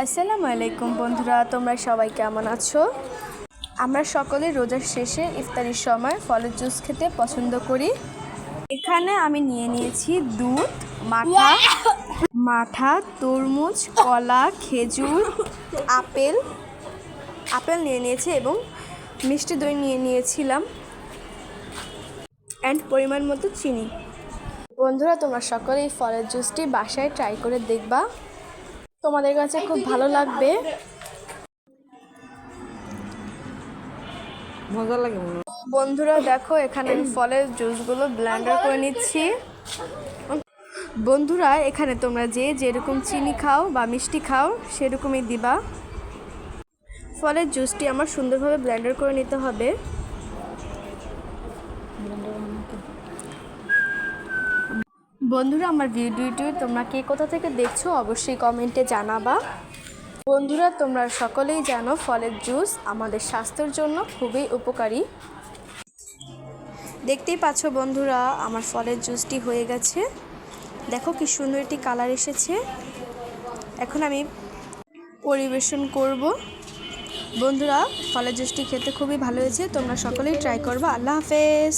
আসসালামু আলাইকুম বন্ধুরা, তোমরা সবাই কেমন আছো? আমরা সকলে রোজার শেষে ইফতারির সময় ফলের জুস খেতে পছন্দ করি। এখানে আমি নিয়ে নিয়েছি দুধ, মাঠা, তরমুজ, কলা, খেজুর, আপেল নিয়ে নিয়েছি এবং মিষ্টি দই নিয়ে নিয়েছিলাম অ্যান্ড পরিমাণ মতো চিনি। বন্ধুরা, তোমরা সকলে এই ফলের জুসটি বাসায় ট্রাই করে দেখবা, তোমাদের কাছে খুব ভালো লাগবে। মজা লাগে। বন্ধুরা দেখো, এখানে আমি ফলের জুসগুলো ব্লেন্ডার করে নিচ্ছি। বন্ধুরা, এখানে তোমরা যেরকম চিনি খাও বা মিষ্টি খাও সেরকমই দিবা। ফলের জুসটি আমার সুন্দরভাবে ব্লেন্ডার করে নিতে হবে। বন্ধুরা, আমার ভিডিওটি তোমরা কে কোথা থেকে দেখছো অবশ্যই কমেন্টে জানাবা। বন্ধুরা, তোমরা সকলেই জানো ফলের জুস আমাদের স্বাস্থ্যের জন্য খুবই উপকারী। দেখতেই পাচ্ছ বন্ধুরা, আমার ফলের জুসটি হয়ে গেছে। দেখো কি সুন্দর একটি কালার এসেছে। এখন আমি পরিবেশন করব। বন্ধুরা, ফলের জুসটি খেতে খুবই ভালো হয়েছে, তোমরা সকলেই ট্রাই করবা। আল্লাহ হাফেজ।